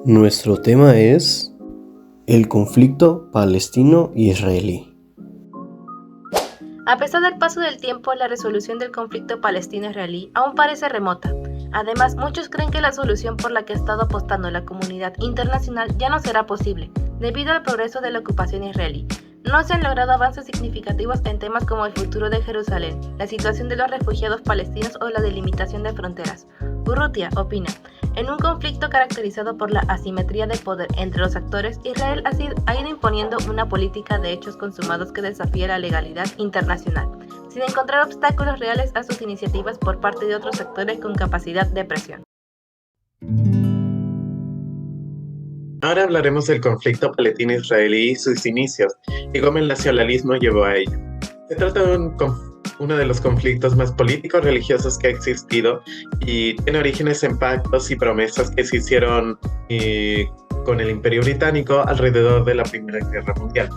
Nuestro tema es el conflicto palestino-israelí. A pesar del paso del tiempo, la resolución del conflicto palestino-israelí aún parece remota. Además, muchos creen que la solución por la que ha estado apostando la comunidad internacional ya no será posible, debido al progreso de la ocupación israelí. No se han logrado avances significativos en temas como el futuro de Jerusalén, la situación de los refugiados palestinos o la delimitación de fronteras. Urrutia opina: en un conflicto caracterizado por la asimetría de poder entre los actores, Israel ha ido imponiendo una política de hechos consumados que desafía la legalidad internacional, sin encontrar obstáculos reales a sus iniciativas por parte de otros actores con capacidad de presión. Ahora hablaremos del conflicto palestino-israelí y sus inicios, y cómo el nacionalismo llevó a ello. Se trata de uno de los conflictos más políticos religiosos que ha existido y tiene orígenes en pactos y promesas que se hicieron con el Imperio Británico alrededor de la Primera Guerra Mundial.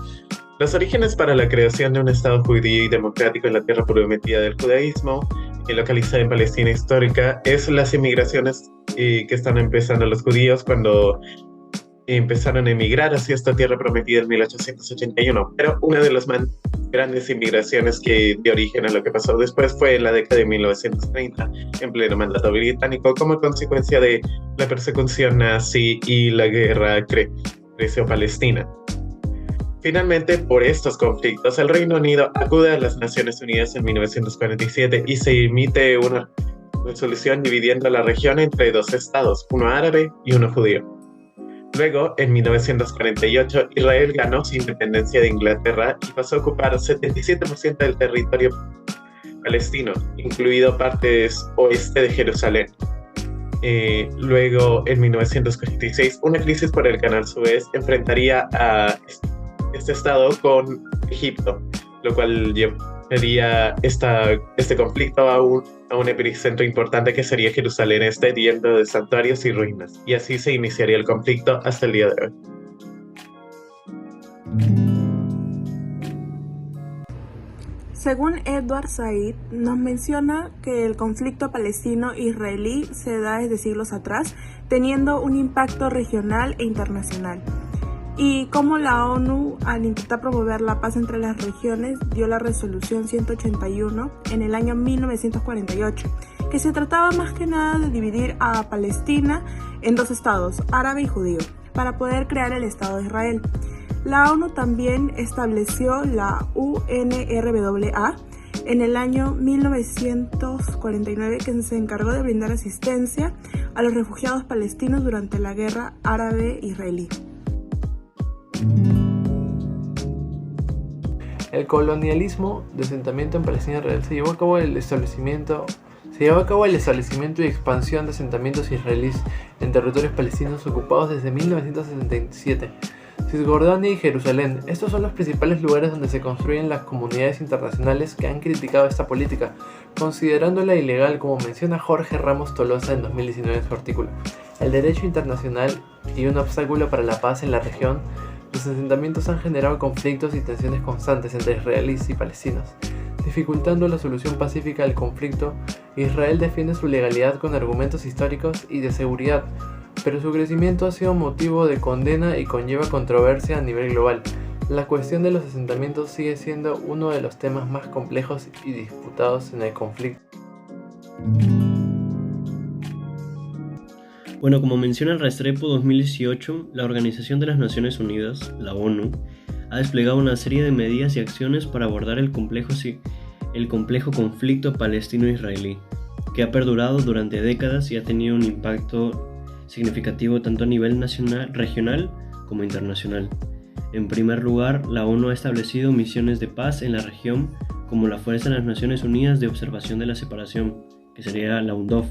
Los orígenes para la creación de un Estado judío y democrático en la tierra prometida del judaísmo, localizada en Palestina histórica, es las inmigraciones que están empezando los judíos cuando empezaron a emigrar hacia esta tierra prometida en 1881, pero una de las más grandes inmigraciones que dio origen a lo que pasó después fue en la década de 1930, en pleno mandato británico, como consecuencia de la persecución nazi y la guerra greco-palestina. Finalmente, por estos conflictos, el Reino Unido acude a las Naciones Unidas en 1947 y se emite una resolución dividiendo la región entre dos estados, uno árabe y uno judío. Luego, en 1948, Israel ganó su independencia de Inglaterra y pasó a ocupar 77% del territorio palestino, incluido partes oeste de Jerusalén. Luego, en 1946, una crisis por el Canal Suez enfrentaría a este estado con Egipto, lo cual llevaría este conflicto a un epicentro importante que sería Jerusalén Este, lleno de santuarios y ruinas, y así se iniciaría el conflicto hasta el día de hoy. Según Edward Said, nos menciona que el conflicto palestino-israelí se da desde siglos atrás, teniendo un impacto regional e internacional. Y cómo la ONU, al intentar promover la paz entre las regiones, dio la resolución 181 en el año 1948, que se trataba más que nada de dividir a Palestina en dos estados, árabe y judío, para poder crear el Estado de Israel. La ONU también estableció la UNRWA en el año 1949, que se encargó de brindar asistencia a los refugiados palestinos durante la guerra árabe-israelí. El colonialismo de asentamiento en Palestina Israel se llevó a cabo el establecimiento y expansión de asentamientos israelíes en territorios palestinos ocupados desde 1977. Cisjordania y Jerusalén. Estos son los principales lugares donde se construyen las comunidades internacionales que han criticado esta política, considerándola ilegal, como menciona Jorge Ramos Tolosa en 2019 en su artículo. El derecho internacional y un obstáculo para la paz en la región. Los asentamientos han generado conflictos y tensiones constantes entre israelíes y palestinos, dificultando la solución pacífica del conflicto. Israel defiende su legalidad con argumentos históricos y de seguridad, pero su crecimiento ha sido motivo de condena y conlleva controversia a nivel global. La cuestión de los asentamientos sigue siendo uno de los temas más complejos y disputados en el conflicto. Bueno, como menciona el Restrepo 2018, la Organización de las Naciones Unidas, la ONU, ha desplegado una serie de medidas y acciones para abordar el complejo conflicto palestino-israelí, que ha perdurado durante décadas y ha tenido un impacto significativo tanto a nivel nacional, regional como internacional. En primer lugar, la ONU ha establecido misiones de paz en la región como la Fuerza de las Naciones Unidas de Observación de la Separación, que sería la UNDOF,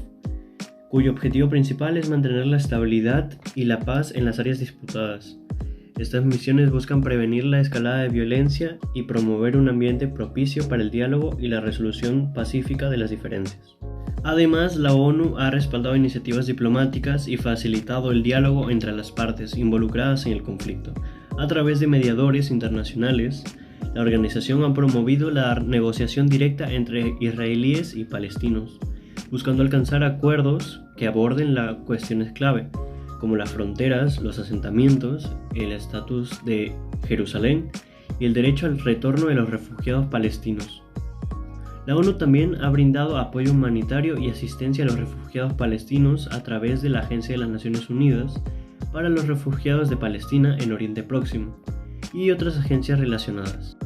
cuyo objetivo principal es mantener la estabilidad y la paz en las áreas disputadas. Estas misiones buscan prevenir la escalada de violencia y promover un ambiente propicio para el diálogo y la resolución pacífica de las diferencias. Además, la ONU ha respaldado iniciativas diplomáticas y facilitado el diálogo entre las partes involucradas en el conflicto. A través de mediadores internacionales, la organización ha promovido la negociación directa entre israelíes y palestinos, buscando alcanzar acuerdos que aborden las cuestiones clave, como las fronteras, los asentamientos, el estatus de Jerusalén y el derecho al retorno de los refugiados palestinos. La ONU también ha brindado apoyo humanitario y asistencia a los refugiados palestinos a través de la Agencia de las Naciones Unidas para los Refugiados de Palestina en Oriente Próximo y otras agencias relacionadas.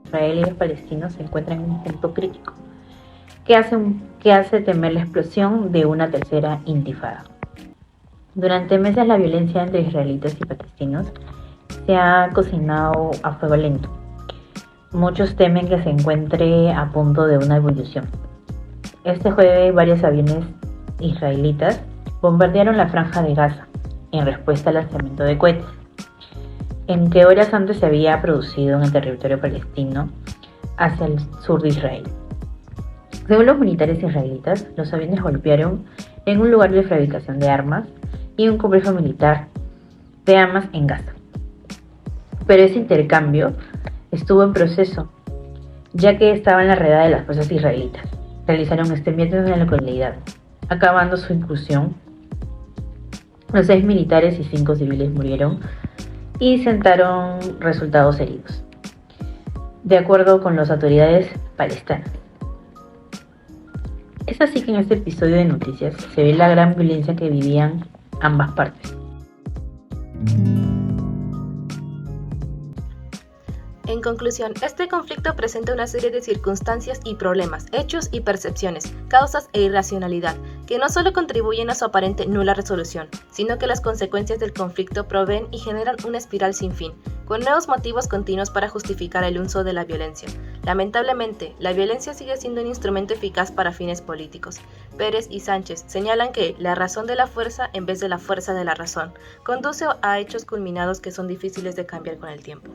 Israel y los palestinos se encuentran en un punto crítico que hace temer la explosión de una tercera intifada. Durante meses la violencia entre israelitas y palestinos se ha cocinado a fuego lento. Muchos temen que se encuentre a punto de una ebullición. Este jueves varios aviones israelitas bombardearon la franja de Gaza en respuesta al lanzamiento de cohetes, en que horas antes se había producido en el territorio palestino hacia el sur de Israel. Según los militares israelitas, los aviones golpearon en un lugar de fabricación de armas y un complejo militar de armas en Gaza. Pero ese intercambio estuvo en proceso, ya que estaba en la redada de las fuerzas israelitas. Realizaron este miércoles en la localidad, acabando su incursión. Los 6 militares y 5 civiles murieron y sentaron resultados heridos, de acuerdo con las autoridades palestinas. Es así que en este episodio de noticias se ve la gran violencia que vivían ambas partes. En conclusión, este conflicto presenta una serie de circunstancias y problemas, hechos y percepciones, causas e irracionalidad, que no solo contribuyen a su aparente nula resolución, sino que las consecuencias del conflicto proveen y generan una espiral sin fin, con nuevos motivos continuos para justificar el uso de la violencia. Lamentablemente, la violencia sigue siendo un instrumento eficaz para fines políticos. Pérez y Sánchez señalan que la razón de la fuerza, en vez de la fuerza de la razón, conduce a hechos culminados que son difíciles de cambiar con el tiempo.